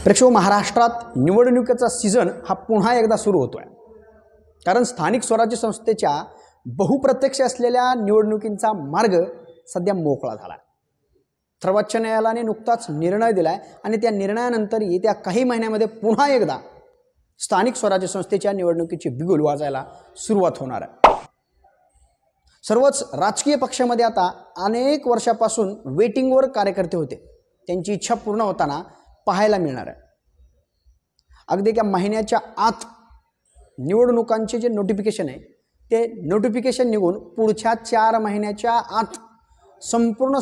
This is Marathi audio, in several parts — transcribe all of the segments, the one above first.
प्रेक्षक महाराष्ट्रात निवडणुकीचा सीझन हा पुन्हा एकदा सुरू होतोय। कारण स्थानिक स्वराज्य संस्थेच्या बहुप्रत्यक्ष असलेल्या निवडणुकींचा मार्ग सध्या मोकळा झाला। सर्वोच्च न्यायालयाने नुकताच निर्णय दिलाय आणि त्या निर्णयानंतर येत्या काही महिन्यांमध्ये पुन्हा एकदा स्थानिक स्वराज्य संस्थेच्या निवडणुकीची बिगुल वाजायला सुरुवात होणार आहे। सर्वच राजकीय पक्षांमध्ये आता अनेक वर्षापासून वेटिंगवर कार्यकर्ते होते, त्यांची इच्छा पूर्ण होताना पाहायला मिळणार आहे। अगदी त्या महिन्याच्या आत निवडणुकांचे जे नोटिफिकेशन आहे ते नोटिफिकेशन निघून पुढच्या 4 महिन्याच्या आत संपूर्ण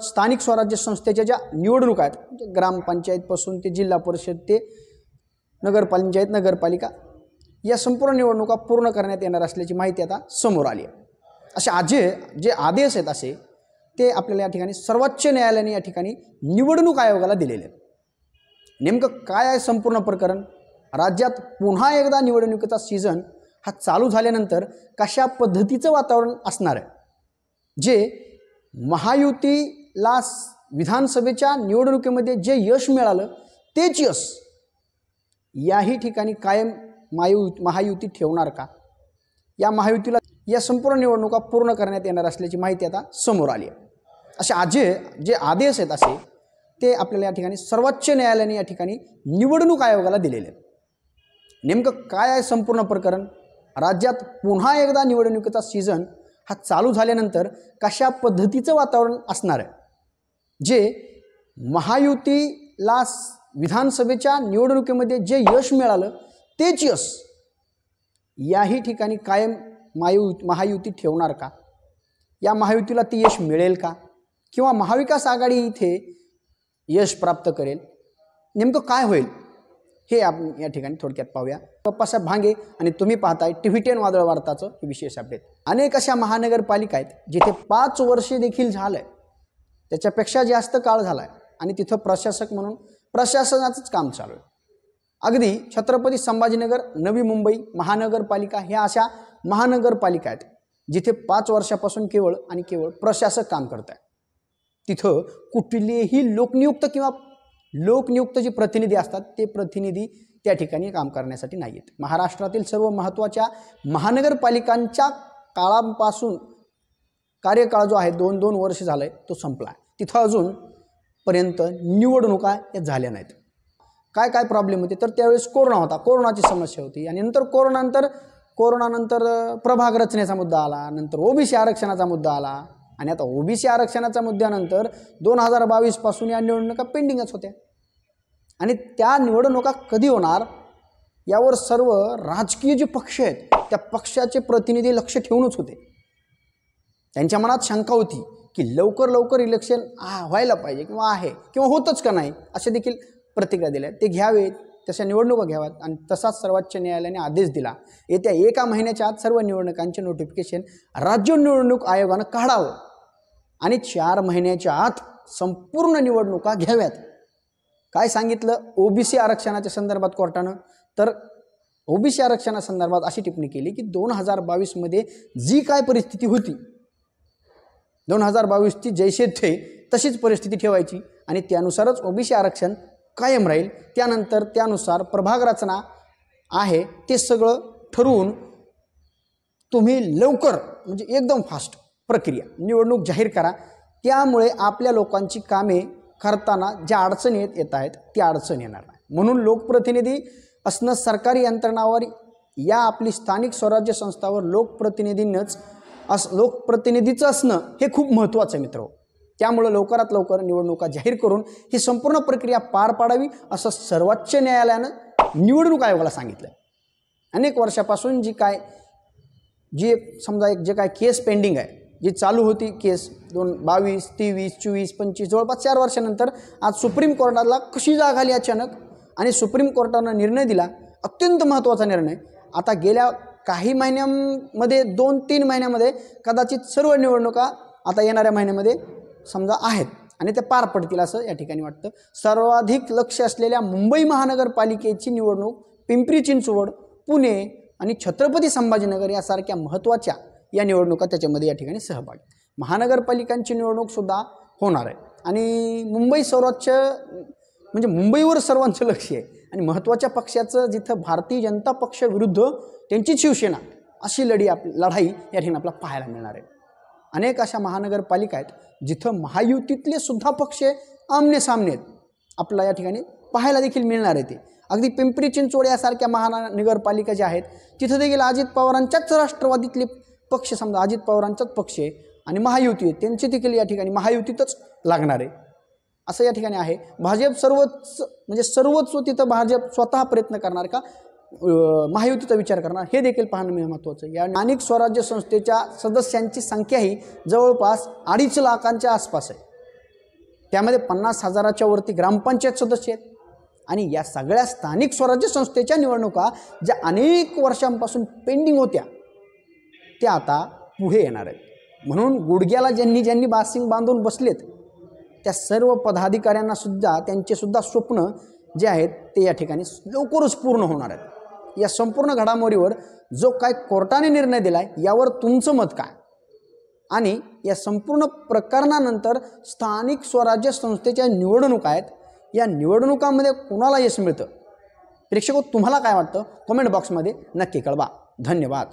स्थानिक स्वराज्य संस्थेच्या ज्या निवडणुका आहेत, म्हणजे ग्रामपंचायतपासून ते जिल्हा परिषद ते नगरपंचायत नगरपालिका, या संपूर्ण निवडणुका पूर्ण करण्यात येणार असल्याची माहिती आता समोर आली आहे। असे जे आदेश आहेत असे ते आपल्याला या ठिकाणी सर्वोच्च न्यायालयाने या ठिकाणी निवडणूक आयोगाला दिलेले आहेत। नेमकं काय आहे संपूर्ण प्रकरण? राज्यात पुन्हा एकदा निवडणुकीचा सीझन हा चालू झाल्यानंतर कशा पद्धतीचं वातावरण असणार आहे? जे महायुतीला विधानसभेच्या निवडणुकीमध्ये जे यश मिळालं तेच यश याही ठिकाणी कायम महायुती ठेवणार का? या महायुतीला या संपूर्ण निवडणुका पूर्ण करण्यात येणार असल्याची माहिती आता समोर आली आहे। असे जे आदेश आहेत असे ते आपल्याला या ठिकाणी सर्वोच्च न्यायालयाने या ठिकाणी निवडणूक आयोगाला दिलेले आहेत। नेमकं काय आहे संपूर्ण प्रकरण? राज्यात पुन्हा एकदा निवडणुकीचा सीझन हा चालू झाल्यानंतर कशा पद्धतीचं वातावरण असणार आहे? जे महायुतीला विधानसभेच्या निवडणुकीमध्ये जे यश मिळालं तेच यश याही ठिकाणी कायम महायुती ठेवणार का? या महायुतीला ते यश मिळेल का? किंवा महाविकास आघाडी इथे यश प्राप्त करेल? नेमकं काय होईल हे आपण या ठिकाणी थोडक्यात पाहूया। पप्पासाहेब भांगे आणि तुम्ही पाहताय TV10 वादळ वार्ताचं विशेष अपडेट। अनेक अशा महानगरपालिका आहेत जिथे 5 वर्षे देखील झालंय, त्याच्यापेक्षा जास्त काळ झालाय आणि तिथं प्रशासक म्हणून प्रशासनाचंच काम चालू आहे। अगदी छत्रपती संभाजीनगर, नवी मुंबई महानगरपालिका ह्या अशा महानगरपालिका आहेत जिथे 5 वर्षापासून केवळ आणि केवळ प्रशासक काम करत आहे। तिथं कुठलेही लोकनियुक्त जे प्रतिनिधी असतात ते प्रतिनिधी त्या ठिकाणी काम करण्यासाठी नाही आहेत। महाराष्ट्रातील सर्व महत्त्वाच्या महानगरपालिकांच्या काळापासून कार्यकाळ जो आहे 2-2 वर्ष झालंय तो संपला आहे। तिथं अजूनपर्यंत निवडणुका या झाल्या नाहीत। काय प्रॉब्लेम होते? तर त्यावेळेस कोरोना होता, कोरोनाची समस्या होती आणि नंतर कोरोनानंतर प्रभाग रचनेचा मुद्दा आला, नंतर ओबीसी आरक्षणाचा मुद्दा आला आणि आता ओबीसी आरक्षणाच्या मुद्द्यानंतर 2022 पासून या निवडणुका पेंडिंगच होत्या आणि त्या निवडणुका कधी होणार यावर सर्व राजकीय जे पक्ष आहेत त्या पक्षाचे प्रतिनिधी लक्ष ठेवूनच होते। त्यांच्या मनात शंका होती की लवकर इलेक्शन व्हायला पाहिजे किंवा आहे किंवा होतच का नाही, असे देखील प्रतिक्रिया दिल्या। ते घ्यावेत, तशा निवडणुका घ्याव्यात आणि तसाच सर्वोच्च न्यायालयाने आदेश दिला येत्या 1 महिन्याच्या आत सर्व निवडणुकांचे नोटिफिकेशन राज्य निवडणूक आयोगानं काढावं आणि 4 महिन्याच्या आत संपूर्ण निवडणुका घ्याव्यात। काय सांगितलं ओबीसी आरक्षणाच्या संदर्भात कोर्टानं? तर ओबीसी आरक्षणासंदर्भात अशी टिप्पणी केली की 2022 मध्ये जी काय परिस्थिती होती 2022 ची जैसे थे तशीच परिस्थिती ठेवायची आणि त्यानुसारच ओबीसी आरक्षण कायम राहील। त्यानंतर त्यानुसार प्रभाग रचना आहे ते सगळं ठरवून तुम्ही लवकर म्हणजे एकदम फास्ट प्रक्रिया निवडणूक जाहीर करा। त्यामुळे आपल्या लोकांची कामे करताना ज्या अडचणी येत आहेत त्या अडचणी येणार नाही। म्हणून लोकप्रतिनिधी असणं सरकारी यंत्रणावर या आपली स्थानिक स्वराज्य संस्थावर लोकप्रतिनिधीचं असणं हे खूप महत्त्वाचं आहे मित्र। त्यामुळे लवकरात लवकर निवडणुका जाहीर करून ही संपूर्ण प्रक्रिया पार पाडावी असं सर्वोच्च न्यायालयानं निवडणूक आयोगाला सांगितलं। अनेक वर्षापासून जे काय केस पेंडिंग आहे, जी चालू होती केस 22, 23, 24, 25 जवळपास 4 वर्षानंतर आज सुप्रीम कोर्टाला कशी जाग आली अचानक आणि सुप्रीम कोर्टानं निर्णय दिला, अत्यंत महत्त्वाचा निर्णय। आता गेल्या काही महिन्यांमध्ये 2-3 महिन्यामध्ये कदाचित सर्व निवडणुका आता येणाऱ्या महिन्यामध्ये समजा आहेत आणि ते पार पडतील असं या ठिकाणी वाटतं। सर्वाधिक लक्ष असलेल्या मुंबई महानगरपालिकेची निवडणूक पिंपरी चिंचवड, पुणे आणि छत्रपती संभाजीनगर यासारख्या महत्त्वाच्या या निवडणुका त्याच्यामध्ये या ठिकाणी सहभागी। महानगरपालिकांची निवडणूक सुद्धा होणार आहे आणि मुंबई सर्वोच्च म्हणजे मुंबईवर सर्वांचं लक्ष आहे आणि महत्त्वाच्या पक्षाचं जिथं भारतीय जनता पक्ष विरुद्ध त्यांची शिवसेना अशी लढाई या ठिकाणी आपल्याला पाहायला मिळणार आहे. अनेक अशा महानगरपालिका आहेत जिथं महायुतीतले सुद्धा पक्ष आमने सामने आहेत आपल्याला या ठिकाणी पाहायला देखील मिळणार आहे. ते अगदी पिंपरी चिंचवड यासारख्या महानगरपालिका ज्या आहेत तिथं देखील अजित पवारांच्याच राष्ट्रवादीतले पक्ष, समजा अजित पवारांचाच पक्ष आहे आणि महायुती आहे, त्यांचे देखील या ठिकाणी महायुतीतच लागणार आहे असं या ठिकाणी आहे. भाजप सर्वच तिथं भाजप स्वतः प्रयत्न करणार का महायुतीचा विचार करणार हे देखील पाहणं महत्त्वाचं. या स्थानिक स्वराज्य संस्थेच्या सदस्यांची संख्या ही जवळपास 2.5 लाखांच्या आसपास आहे. त्यामध्ये 50,000च्या वरती ग्रामपंचायत सदस्य आहेत आणि या सगळ्या स्थानिक स्वराज्य संस्थेच्या निवडणुका ज्या अनेक वर्षांपासून पेंडिंग होत्या त्या आता पुढे येणार आहेत. म्हणून गुडघ्याला ज्यांनी बासिंग बांधून बसलेत त्या सर्व पदाधिकाऱ्यांना सुद्धा त्यांचे सुद्धा स्वप्न जे आहेत ते या ठिकाणी लवकरच पूर्ण होणार आहेत. या संपूर्ण घडामोडीवर जो काय कोर्टाने निर्णय दिला आहे यावर तुमचं मत काय आणि या संपूर्ण प्रकरणानंतर स्थानिक स्वराज्य संस्थेच्या निवडणुका आहेत या निवडणुकांमध्ये कोणाला यश मिळतं प्रेक्षको तुम्हाला काय वाटतं कमेंट बॉक्समध्ये नक्की कळवा. धन्यवाद.